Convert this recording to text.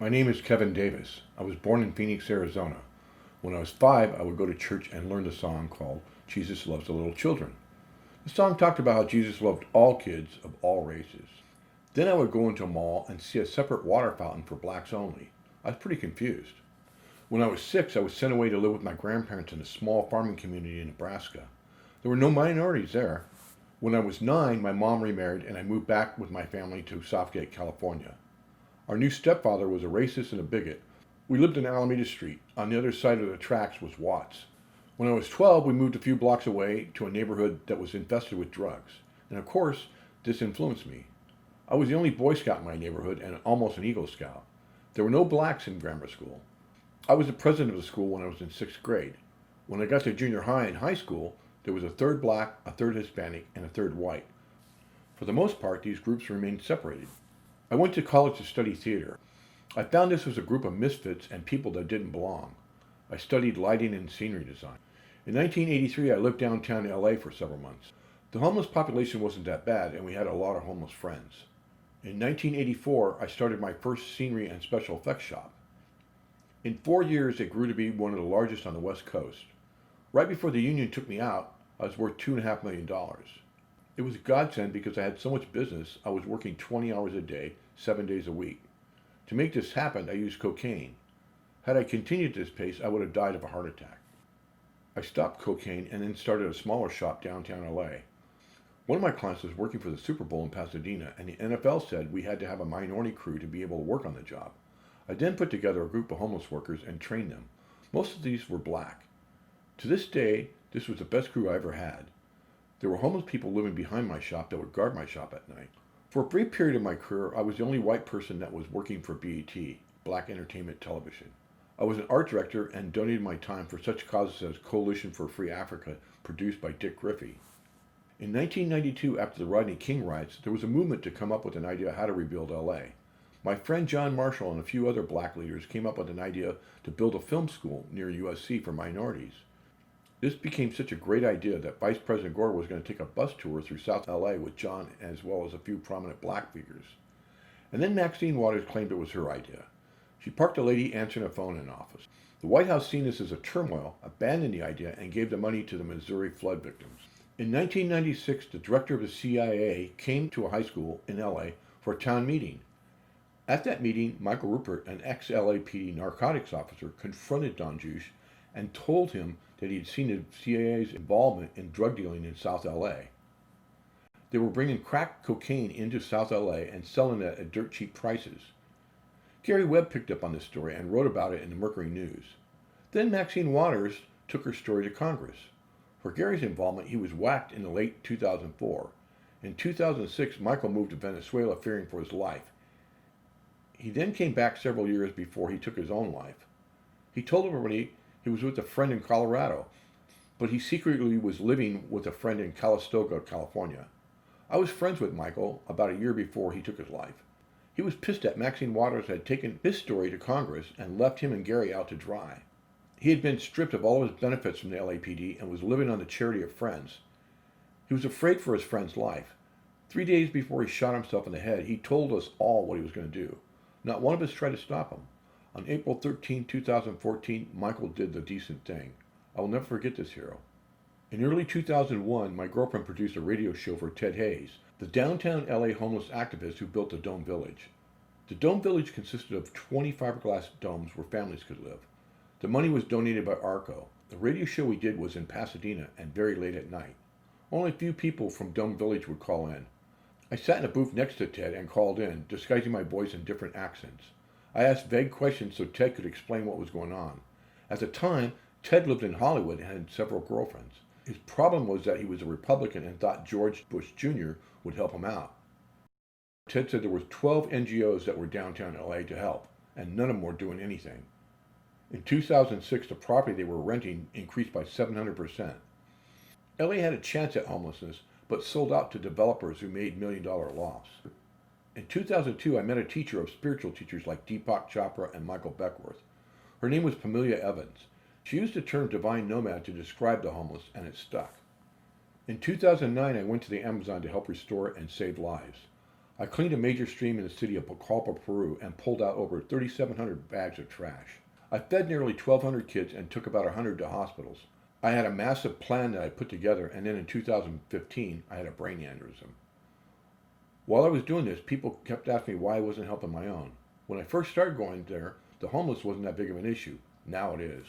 My name is Kevin Davis. I was born in Phoenix, Arizona. When I was 5, I would go to church and learn a song called Jesus Loves the Little Children. The song talked about how Jesus loved all kids of all races. Then I would go into a mall and see a separate water fountain for blacks only. I was pretty confused. When I was 6, I was sent away to live with my grandparents in a small farming community in Nebraska. There were no minorities there. When I was 9, my mom remarried and I moved back with my family to Southgate, California. Our new stepfather was a racist and a bigot. We lived in Alameda Street. On the other side of the tracks was Watts. When I was 12, we moved a few blocks away to a neighborhood that was infested with drugs. And of course, this influenced me. I was the only Boy Scout in my neighborhood and almost an Eagle Scout. There were no blacks in grammar school. I was the president of the school when I was in 6th grade. When I got to junior high and high school, there was a third black, a third Hispanic, and a third white. For the most part, these groups remained separated. I went to college to study theater. I found this was a group of misfits and people that didn't belong. I studied lighting and scenery design. In 1983, I lived downtown LA for several months. The homeless population wasn't that bad, and we had a lot of homeless friends. In 1984, I started my first scenery and special effects shop. In 4 years, it grew to be one of the largest on the West Coast. Right before the union took me out, I was worth $2.5 million. It was a godsend because I had so much business, I was working 20 hours a day, 7 days a week. To make this happen, I used cocaine. Had I continued this pace, I would have died of a heart attack. I stopped cocaine and then started a smaller shop downtown LA. One of my clients was working for the Super Bowl in Pasadena, and the NFL said we had to have a minority crew to be able to work on the job. I then put together a group of homeless workers and trained them. Most of these were black. To this day, this was the best crew I ever had. There were homeless people living behind my shop that would guard my shop at night. For a brief period of my career, I was the only white person that was working for BET, Black Entertainment Television. I was an art director and donated my time for such causes as Coalition for Free Africa, produced by Dick Griffey. In 1992, after the Rodney King riots, there was a movement to come up with an idea how to rebuild LA. My friend John Marshall and a few other black leaders came up with an idea to build a film school near USC for minorities. This became such a great idea that Vice President Gore was going to take a bus tour through South LA with John as well as a few prominent black figures. And then Maxine Waters claimed it was her idea. She parked a lady answering a phone in an office. The White House, seeing this as a turmoil, abandoned the idea and gave the money to the Missouri flood victims. In 1996, the director of the CIA came to a high school in LA for a town meeting. At that meeting, Michael Rupert, an ex-LAPD narcotics officer, confronted Don Juche and told him that he had seen the CIA's involvement in drug dealing in South LA. They were bringing crack cocaine into South LA and selling it at dirt cheap prices. Gary Webb picked up on this story and wrote about it in the Mercury News. Then Maxine Waters took her story to Congress. For Gary's involvement, he was whacked in the late 2004. In 2006, Michael moved to Venezuela fearing for his life. He then came back several years before he took his own life. He told everybody he was with a friend in Colorado, but he secretly was living with a friend in Calistoga, California. I was friends with Michael about a year before he took his life. He was pissed that Maxine Waters had taken his story to Congress and left him and Gary out to dry. He had been stripped of all of his benefits from the LAPD and was living on the charity of friends. He was afraid for his friend's life. 3 days before he shot himself in the head, he told us all what he was going to do. Not one of us tried to stop him. On April 13, 2014, Michael did the decent thing. I will never forget this hero. In early 2001, my girlfriend produced a radio show for Ted Hayes, the downtown LA homeless activist who built the Dome Village. The Dome Village consisted of 20 fiberglass domes where families could live. The money was donated by ARCO. The radio show we did was in Pasadena and very late at night. Only a few people from Dome Village would call in. I sat in a booth next to Ted and called in, disguising my voice in different accents. I asked vague questions so Ted could explain what was going on. At the time, Ted lived in Hollywood and had several girlfriends. His problem was that he was a Republican and thought George Bush Jr. would help him out. Ted said there were 12 NGOs that were downtown LA to help, and none of them were doing anything. In 2006, the property they were renting increased by 700%. LA had a chance at homelessness, but sold out to developers who made million-dollar loss. In 2002, I met a teacher of spiritual teachers like Deepak Chopra and Michael Beckworth. Her name was Pamelia Evans. She used the term divine nomad to describe the homeless, and it stuck. In 2009, I went to the Amazon to help restore and save lives. I cleaned a major stream in the city of Pucallpa, Peru, and pulled out over 3,700 bags of trash. I fed nearly 1,200 kids and took about 100 to hospitals. I had a massive plan that I put together, and then in 2015, I had a brain aneurysm. While I was doing this, people kept asking me why I wasn't helping my own. When I first started going there, the homeless wasn't that big of an issue. Now it is.